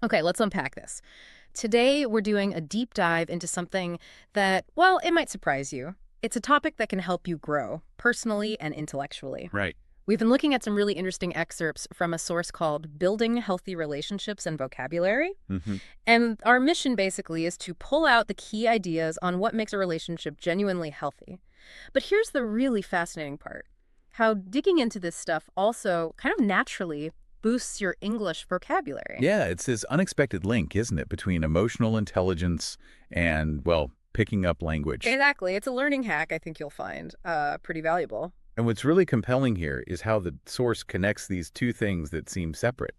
Okay, let's unpack this. Today, we're doing a deep dive into something that, well, it might surprise you. It's a topic that can help you grow, personally and intellectually. Right. We've been looking at some really interesting excerpts from a source called Building Healthy Relationships and Vocabulary. Hmm. And our mission basically is to pull out the key ideas on what makes a relationship genuinely healthy. But here's the really fascinating part: how digging into this stuff also kind of naturally boosts your English vocabulary. Yeah, it's this unexpected link, isn't it, between emotional intelligence and, well, picking up language. Exactly. It's a learning hack I think you'll find pretty valuable. And what's really compelling here is how the source connects these two things that seem separate.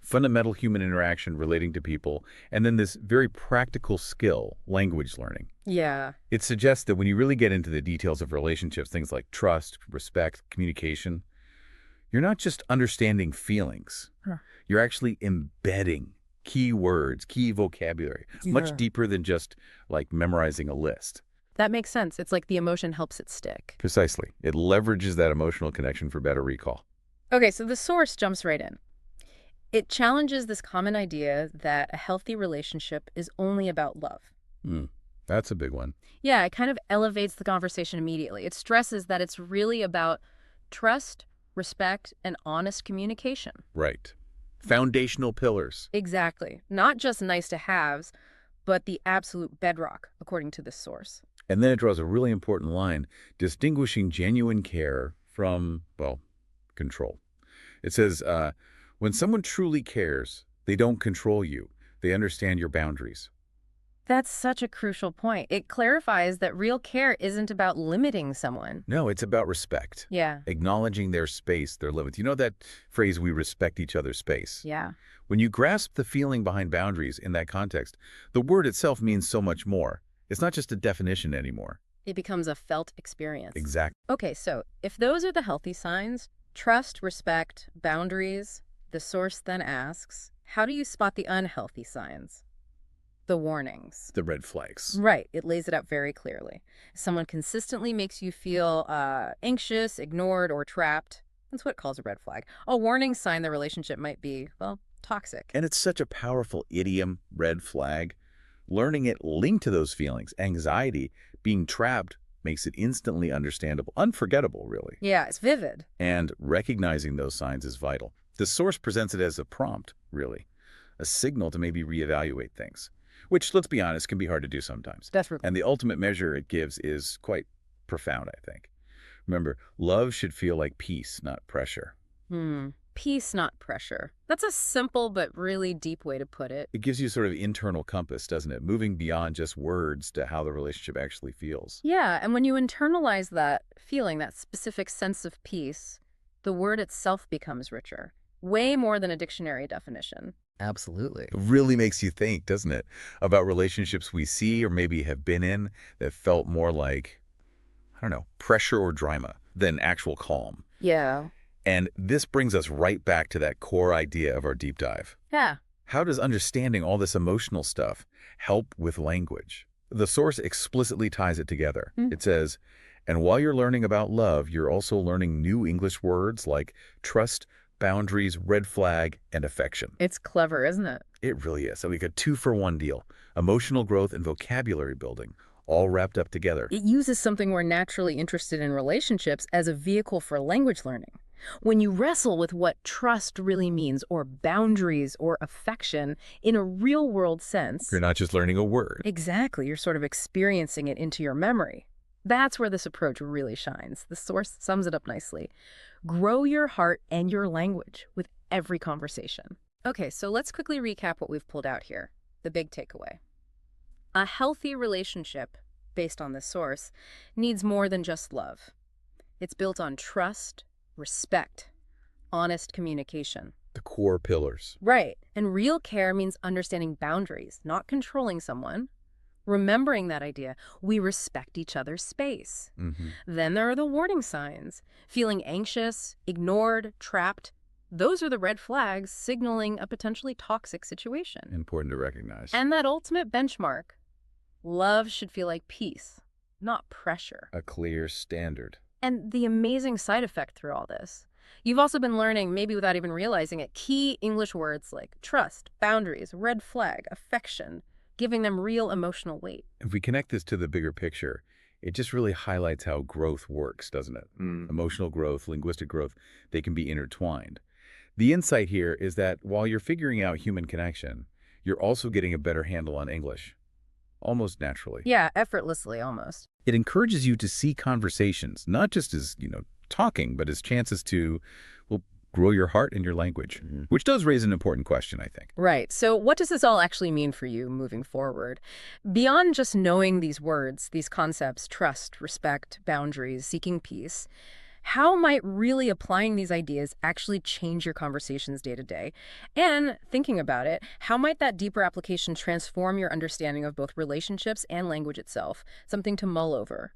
Fundamental human interaction relating to people, and then this very practical skill, language learning. Yeah. It suggests that when you really get into the details of relationships, things like trust, respect, communication, you're not just understanding feelings. Huh. You're actually embedding key words, key vocabulary, much Yeah. deeper than just like memorizing a list. That makes sense. It's like the emotion helps it stick. Precisely. It leverages that emotional connection for better recall. Okay, so the source jumps right in. It challenges this common idea that a healthy relationship is only about love. Mm, that's a big one. Yeah, it kind of elevates the conversation immediately. It stresses that it's really about trust, respect, and honest communication. Right. Foundational pillars. Exactly. Not just nice to haves, but the absolute bedrock, according to this source. And then it draws a really important line distinguishing genuine care from, well, control. It says, when someone truly cares, they don't control you. They understand your boundaries. That's such a crucial point. It clarifies that real care isn't about limiting someone. No, it's about respect, Yeah, acknowledging their space, their limits. You know that phrase, we respect each other's space? yeah. When you grasp the feeling behind boundaries in that context, the word itself means so much more. It's not just a definition anymore. It becomes a felt experience. Exactly. Okay, so if those are the healthy signs, trust, respect, boundaries, the source then asks, how do you spot the unhealthy signs? The warnings. The red flags. Right, it lays it out very clearly. Someone consistently makes you feel anxious, ignored, or trapped. That's what it calls a red flag. A warning sign the relationship might be, well, toxic. And it's such a powerful idiom, red flag. Learning it linked to those feelings, anxiety, being trapped, makes it instantly understandable, unforgettable, really. Yeah, it's vivid. And recognizing those signs is vital. The source presents it as a prompt, really, a signal to maybe reevaluate things, which, let's be honest, can be hard to do sometimes. Desperately. And the ultimate measure it gives is quite profound, I think. Remember, love should feel like peace, not pressure. Peace, not pressure. That's a simple but really deep way to put it. It gives you sort of internal compass, doesn't it? Moving beyond just words to how the relationship actually feels. Yeah, and when you internalize that feeling, that specific sense of peace, the word itself becomes richer. Way more than a dictionary definition. Absolutely. It really makes you think, doesn't it, about relationships we see or maybe have been in that felt more like, I don't know, pressure or drama than actual calm. Yeah. And this brings us right back to that core idea of our deep dive. Yeah. How does understanding all this emotional stuff help with language? The source explicitly ties it together. It says, and while you're learning about love, you're also learning new English words like trust, boundaries, red flag, and affection. It's clever, isn't it? It really is. So like a two-for-one deal. Emotional growth and vocabulary building, all wrapped up together. It uses something we're naturally interested in, relationships, as a vehicle for language learning. When you wrestle with what trust really means, or boundaries, or affection, in a real-world sense... You're not just learning a word. Exactly. You're sort of experiencing it into your memory. That's where this approach really shines. The source sums it up nicely. Grow your heart and your language with every conversation. Okay, so let's quickly recap what we've pulled out here. The big takeaway. A healthy relationship, based on this source, needs more than just love. It's built on trust, respect, honest communication. The core pillars. Right. And real care means understanding boundaries, not controlling someone. Remembering that idea, we respect each other's space. Then there are the warning signs. Feeling anxious, ignored, trapped. Those are the red flags signaling a potentially toxic situation. Important to recognize. And that ultimate benchmark. Love should feel like peace, not pressure. A clear standard. And the amazing side effect through all this, You've also been learning, maybe without even realizing it, key English words like trust, boundaries, red flag, affection, giving them real emotional weight. If we connect this to the bigger picture, it just really highlights how growth works, doesn't it? Emotional growth, linguistic growth, they can be intertwined. The insight here is that while you're figuring out human connection, you're also getting a better handle on English, almost naturally. Yeah, effortlessly almost. It encourages you to see conversations, not just as, talking, but as chances to, well, grow your heart and your language, which does raise an important question, I think. Right. So what does this all actually mean for you moving forward? Beyond just knowing these words, these concepts, trust, respect, boundaries, seeking peace, how might really applying these ideas actually change your conversations day to day? And thinking about it, how might that deeper application transform your understanding of both relationships and language itself? Something to mull over.